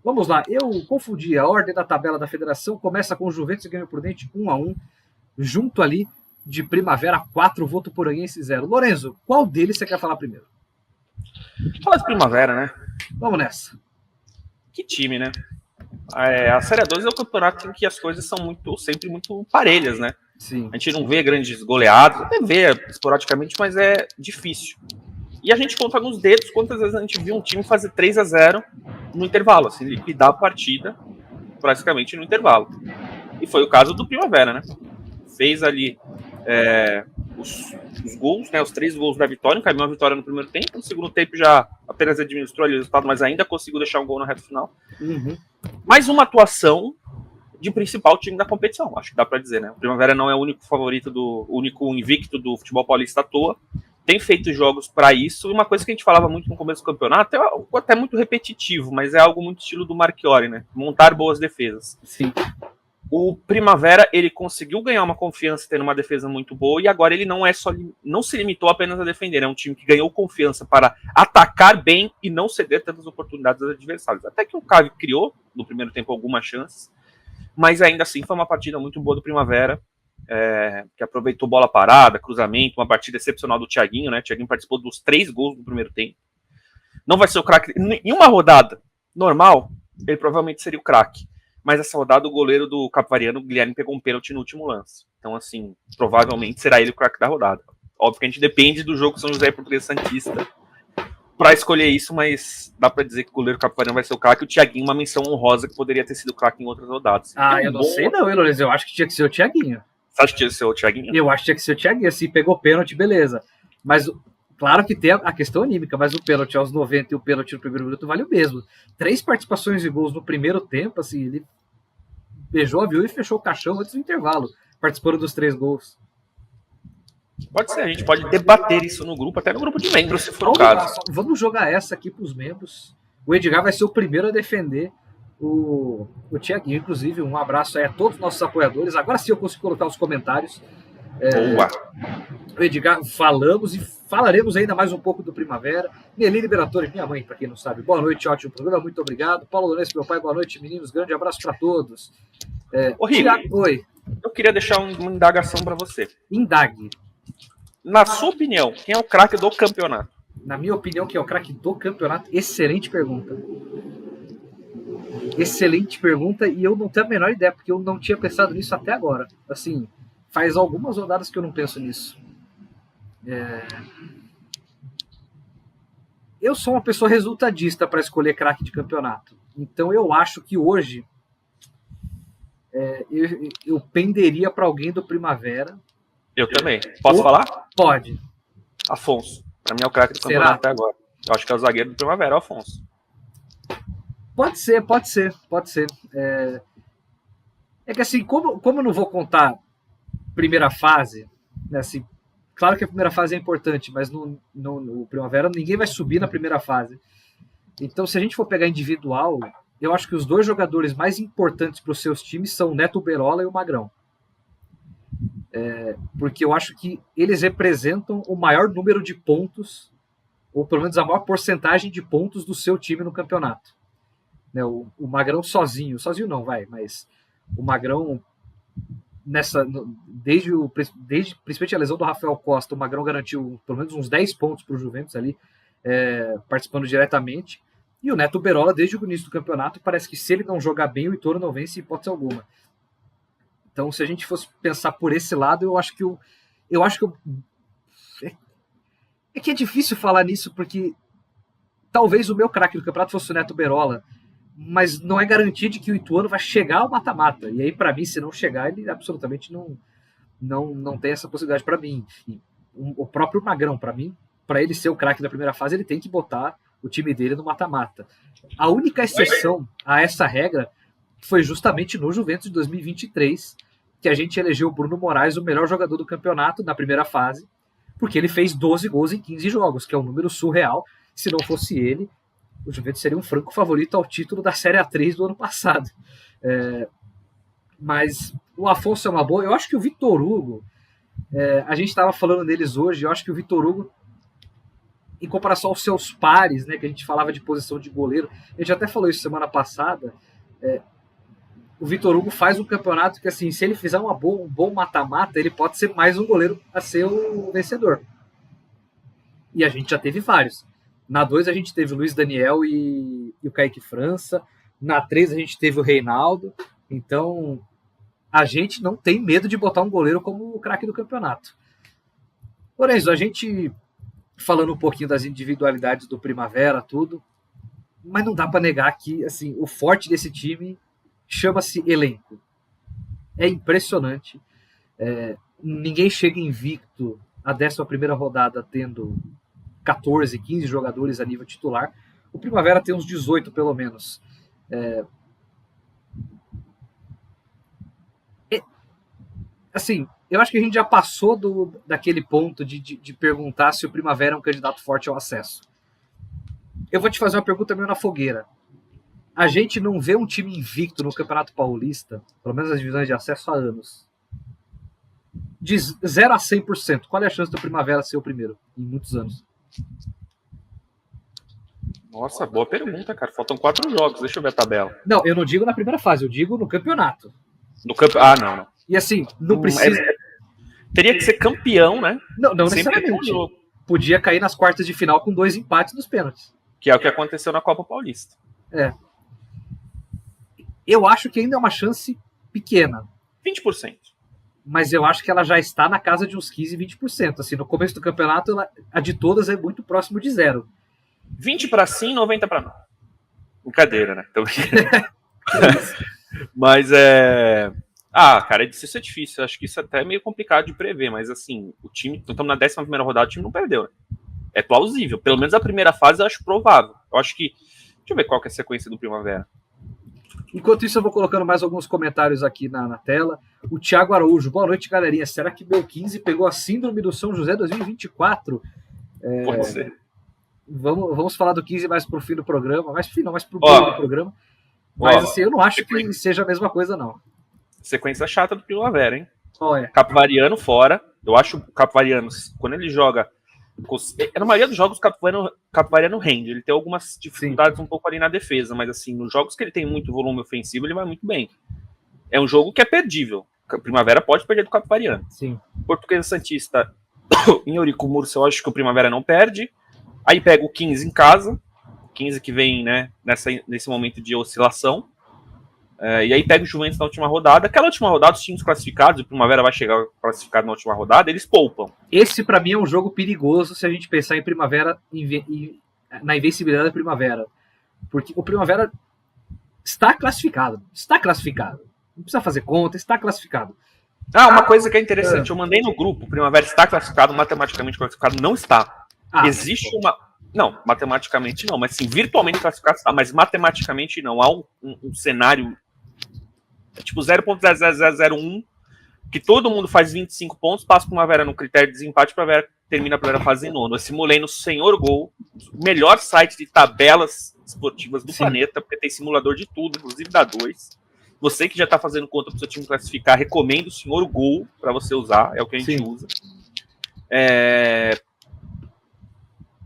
Vamos lá, eu confundi a ordem da tabela da federação, começa com o Juventus e Grêmio Prudente 1-1, junto ali de Primavera 4, Voto Poranguense 0. Lorenzo, qual deles você quer falar primeiro? Fala de Primavera, né? Vamos nessa. Que time, né? A Série 2 é o campeonato em que as coisas são sempre muito parelhas, né? Sim. A gente não vê grandes goleadas, até vê esporadicamente, mas é difícil. E a gente conta nos dedos quantas vezes a gente viu um time fazer 3-0 no intervalo, assim, liquidar a partida praticamente no intervalo. E foi o caso do Primavera, né? Fez ali os gols, né, os 3 gols da vitória, encaminhou a vitória no primeiro tempo, no segundo tempo já apenas administrou ali o resultado, mas ainda conseguiu deixar um gol na reta final. Uhum. Mais uma atuação de principal time da competição, acho que dá para dizer, né? O Primavera não é o único favorito, o único invicto do futebol paulista à toa, tem feito jogos para isso, e uma coisa que a gente falava muito no começo do campeonato, é até muito repetitivo, mas é algo muito estilo do Marchiori, né? Montar boas defesas. Sim. O Primavera, ele conseguiu ganhar uma confiança tendo uma defesa muito boa, e agora ele não se limitou apenas a defender, é um time que ganhou confiança para atacar bem e não ceder tantas oportunidades aos adversários. Até que o Cavi criou, no primeiro tempo, algumas chances, mas ainda assim foi uma partida muito boa do Primavera, que aproveitou bola parada, cruzamento, uma partida excepcional do Thiaguinho, né? O Thiaguinho participou dos 3 gols do primeiro tempo. Não vai ser o craque. Em uma rodada normal, ele provavelmente seria o craque. Mas essa rodada, o goleiro do Capivariano, o Guilherme, pegou um pênalti no último lance. Então, assim, provavelmente será ele o craque da rodada. Óbvio que a gente depende do jogo São José e Portuguesa Santista para escolher isso, mas dá para dizer que o goleiro Capivariano vai ser o craque. O Thiaguinho, uma menção honrosa que poderia ter sido craque em outras rodadas. Eu não sei não, hein, Lorenzo? Eu acho que tinha que ser o Thiaguinho. Você acha que tinha que ser o Thiaguinho? Eu acho que tinha que ser o Thiaguinho. Assim, pegou pênalti, beleza. Mas, claro que tem a questão anímica, mas o pênalti aos 90 e o pênalti no primeiro minuto vale o mesmo. 3 participações de gols no primeiro tempo, assim, ele beijou a viúva e fechou o caixão antes do intervalo, participando dos 3 gols. Pode ser, a gente pode debater isso no grupo, até no grupo de membros, se for o caso. Vamos jogar essa aqui para os membros. O Edgar vai ser o primeiro a defender o Thiaguinho. Inclusive, um abraço aí a todos os nossos apoiadores. Agora sim eu consigo colocar os comentários. Boa! O Edgar, falamos e falaremos ainda mais um pouco do Primavera. Nelly Liberatore, minha mãe, para quem não sabe. Boa noite, ótimo programa, muito obrigado. Paulo Lourenço, meu pai, boa noite, meninos. Grande abraço para todos. Oi. Eu queria deixar uma indagação para você. Indague. Na sua opinião, quem é o craque do campeonato? Na minha opinião, quem é o craque do campeonato? Excelente pergunta. Excelente pergunta, e eu não tenho a menor ideia, porque eu não tinha pensado nisso até agora. Assim, faz algumas rodadas que eu não penso nisso. Eu sou uma pessoa resultadista para escolher craque de campeonato. Então eu acho que hoje eu penderia para alguém do Primavera. Eu também. Posso falar? Pode. Afonso. Para mim é o craque do campeonato até agora. Eu acho que é o zagueiro do Primavera, Afonso. Pode ser. É que assim, como eu não vou contar primeira fase, né, assim, claro que a primeira fase é importante, mas no Primavera ninguém vai subir na primeira fase. Então, se a gente for pegar individual, eu acho que os 2 jogadores mais importantes para os seus times são o Neto Berola e o Magrão. Porque eu acho que eles representam o maior número de pontos, ou pelo menos a maior porcentagem de pontos do seu time no campeonato. Né, o Magrão sozinho não vai, mas o Magrão desde principalmente a lesão do Rafael Costa, o Magrão garantiu pelo menos uns 10 pontos para o Juventus ali, participando diretamente. E o Neto Berola, desde o início do campeonato, parece que se ele não jogar bem, o Ituano não vence em hipótese alguma. Então, se a gente fosse pensar por esse lado, eu acho que é que é difícil falar nisso, porque talvez o meu craque do campeonato fosse o Neto Berola, mas não é garantia de que o Ituano vai chegar ao mata-mata. E aí, para mim, se não chegar, ele absolutamente não tem essa possibilidade para mim. E o próprio Magrão, para mim, para ele ser o craque da primeira fase, ele tem que botar o time dele no mata-mata. A única exceção a essa regra foi justamente no Juventus de 2023, que a gente elegeu o Bruno Moraes o melhor jogador do campeonato na primeira fase, porque ele fez 12 gols em 15 jogos, que é um número surreal. Se não fosse ele, o Juventus seria um franco favorito ao título da Série A3 do ano passado. Mas o Afonso é uma boa. Eu acho que o Vitor Hugo, a gente estava falando deles hoje, eu acho que o Vitor Hugo em comparação aos seus pares, né, que a gente falava de posição de goleiro, a gente até falou isso semana passada, o Vitor Hugo faz um campeonato que, assim, se ele fizer um bom mata-mata, ele pode ser mais um goleiro a ser o vencedor. E a gente já teve vários. Na 2 a gente teve o Luiz Daniel e o Kaique França. Na 3 a gente teve o Reinaldo. Então, a gente não tem medo de botar um goleiro como o craque do campeonato. Lorenzo, a gente falando um pouquinho das individualidades do Primavera, tudo, mas não dá para negar que, assim, o forte desse time chama-se elenco. É impressionante. Ninguém chega invicto a 11ª rodada tendo 14, 15 jogadores a nível titular. O Primavera tem uns 18, pelo menos. Assim, eu acho que a gente já passou daquele ponto de perguntar se o Primavera é um candidato forte ao acesso. Eu vou te fazer uma pergunta meio na fogueira. A gente não vê um time invicto no Campeonato Paulista, pelo menos nas divisões de acesso, há anos. De 0 a 100%, qual é a chance do Primavera ser o primeiro em muitos anos? Nossa, boa pergunta, cara. Faltam 4 jogos, deixa eu ver a tabela. Não, eu não digo na primeira fase, eu digo no campeonato. Não. E assim, não precisa... Teria que ser campeão, né? Não necessariamente. Podia cair nas quartas de final com 2 empates nos pênaltis. Que é o que aconteceu na Copa Paulista. Eu acho que ainda é uma chance pequena. 20%. Mas eu acho que ela já está na casa de uns 15, 20%. Assim, no começo do campeonato, a de todas é muito próximo de 0. 20 para sim, 90 para não. Brincadeira, né? Mas cara, isso é difícil. Acho que isso até é meio complicado de prever. Mas assim, o time, estamos na 11ª rodada, o time não perdeu, né? É plausível. Pelo menos a primeira fase eu acho provável. Eu acho que... Deixa eu ver qual que é a sequência do Primavera. Enquanto isso, eu vou colocando mais alguns comentários aqui na tela. O Thiago Araújo. Boa noite, galerinha. Será que meu 15 pegou a síndrome do São José 2024? Pode ser. Vamos falar do 15 mais pro fim do programa. Mais pro meio do programa. Mas assim, eu não acho que seja a mesma coisa, não. Sequência chata do Primavera, hein? Olha. Capivariano fora. Eu acho o Capivariano, quando ele joga... Na maioria dos jogos, o Capivariano rende. Ele tem algumas dificuldades um pouco ali na defesa, mas assim, nos jogos que ele tem muito volume ofensivo, ele vai muito bem. É um jogo que é perdível. O Primavera pode perder do Capivariano. Sim. Portuguesa Santista, em Eurico Murcio, eu acho que o Primavera não perde. Aí pega o 15 em casa. 15 que vem, né, nesse momento de oscilação. E aí pega o Juventus na última rodada. Aquela última rodada, os times classificados, o Primavera vai chegar classificado na última rodada, eles poupam. Esse, pra mim, é um jogo perigoso se a gente pensar em Primavera, na invencibilidade da Primavera. Porque o Primavera está classificado. Não precisa fazer conta, está classificado. Uma coisa que é interessante, eu mandei no grupo, o Primavera está classificado, matematicamente classificado, não está. Existe uma... Não, matematicamente não, mas sim, virtualmente classificado está, mas matematicamente não. Há um cenário tipo 0.00001, que todo mundo faz 25 pontos, passa para o Primavera no critério de desempate, para a Primavera termina a primeira fase em nono. Eu simulei no Senhor Gol, o melhor site de tabelas esportivas do planeta, porque tem simulador de tudo, inclusive da 2. Você que já está fazendo conta para o seu time classificar, recomendo o Senhor Gol para você usar, é o que a gente usa.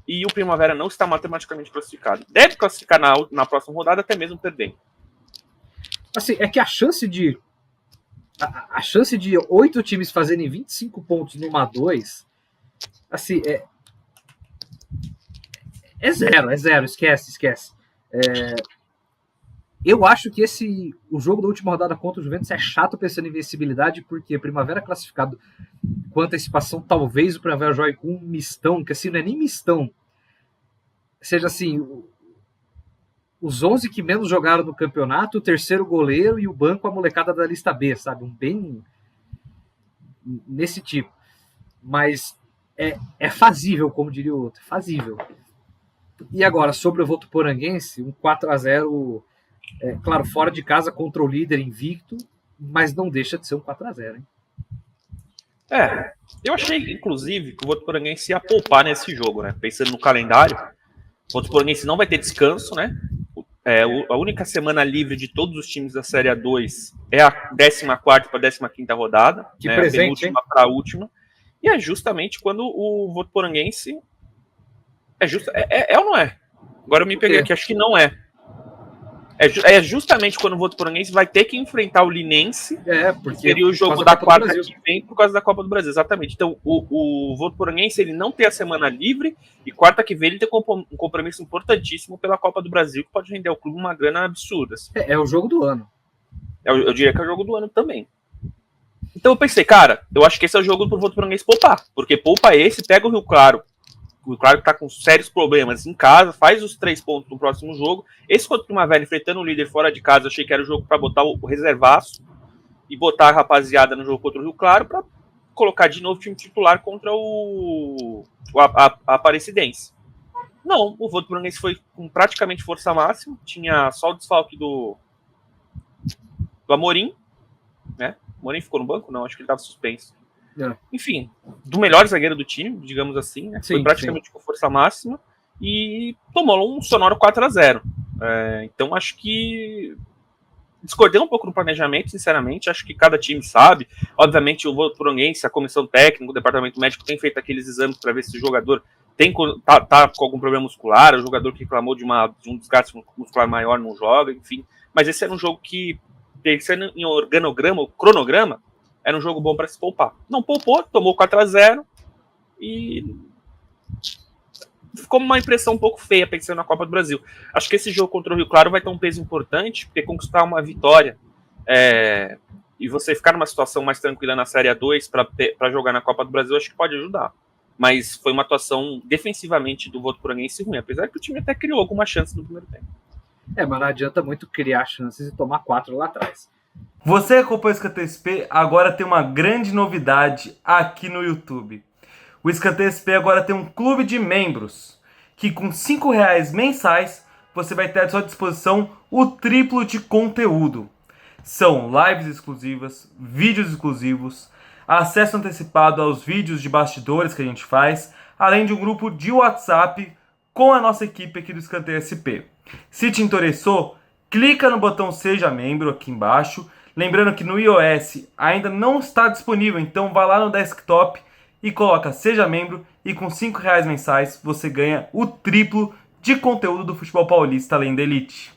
E o Primavera não está matematicamente classificado. Deve classificar na próxima rodada, até mesmo perdendo. Assim, é que a chance de 8 times fazerem 25 pontos numa 2, assim, é zero, esquece. Eu acho que o jogo da última rodada contra o Juventus é chato pensando em invencibilidade, porque Primavera classificado com antecipação, talvez o Primavera jogue com um mistão, que assim, não é nem mistão. Seja assim, os 11 que menos jogaram no campeonato, o terceiro goleiro e o banco, a molecada da lista B, sabe? Bem nesse tipo. Mas é fazível, como diria o outro, fazível. E agora, sobre o Votuporanguense, um 4-0, claro, fora de casa contra o líder invicto, mas não deixa de ser um 4-0, hein? Eu achei, inclusive, que o Votuporanguense ia poupar nesse jogo, né? Pensando no calendário, o Votuporanguense não vai ter descanso, né? A única semana livre de todos os times da Série A2 é a 14ª para a 15ª rodada. Que né? Presente, a penúltima para a última. E é justamente quando o Votuporanguense É ou não é? Agora eu me peguei aqui, acho que não é. É justamente quando o Votuporanguense vai ter que enfrentar o Linense, porque seria o jogo da quarta que vem por causa da Copa do Brasil, exatamente. Então o Votuporanguense ele não tem a semana livre e quarta que vem ele tem um compromisso importantíssimo pela Copa do Brasil que pode render ao clube uma grana absurda. Assim. É o jogo do ano. Eu diria que é o jogo do ano também. Então eu pensei, cara, eu acho que esse é o jogo pro Votuporanguense poupar, porque poupa esse, pega o Rio Claro. O Claro que tá com sérios problemas em casa, faz os 3 pontos no próximo jogo. Esse contra o Primavera, enfrentando o líder fora de casa, eu achei que era o jogo para botar o reservaço e botar a rapaziada no jogo contra o Rio Claro para colocar de novo o time titular contra a Aparecidense. Não, o Votuporanguense foi com praticamente força máxima, tinha só o desfalque do Amorim, né? O Amorim ficou no banco? Não, acho que ele estava suspenso. Enfim, do melhor zagueiro do time, digamos assim, né? Foi praticamente com força máxima e tomou um sonoro 4-0. Então acho que discordei um pouco no planejamento, sinceramente, acho que cada time sabe. Obviamente o Votuporanguense, a comissão técnica, o departamento médico tem feito aqueles exames para ver se o jogador tá com algum problema muscular, o jogador que reclamou de um desgaste muscular maior não joga, enfim. Mas esse era um jogo que, pensando em organograma, cronograma, era um jogo bom para se poupar. Não poupou, tomou 4-0 e ficou uma impressão um pouco feia pensando na Copa do Brasil. Acho que esse jogo contra o Rio Claro vai ter um peso importante, porque conquistar uma vitória e você ficar numa situação mais tranquila na Série A2 para jogar na Copa do Brasil, acho que pode ajudar. Mas foi uma atuação defensivamente do Votuporanguense ruim, apesar que o time até criou alguma chance no primeiro tempo. Mas não adianta muito criar chances e tomar 4 lá atrás. Você acompanha o Escanteio SP, agora tem uma grande novidade aqui no YouTube. O Escanteio SP agora tem um clube de membros, que com R$5 mensais, você vai ter à sua disposição o triplo de conteúdo. São lives exclusivas, vídeos exclusivos, acesso antecipado aos vídeos de bastidores que a gente faz, além de um grupo de WhatsApp com a nossa equipe aqui do Escanteio SP. Se te interessou, clica no botão Seja Membro aqui embaixo. Lembrando que no iOS ainda não está disponível, então vá lá no desktop e coloca Seja Membro e com R$5 mensais você ganha o triplo de conteúdo do futebol paulista além da elite.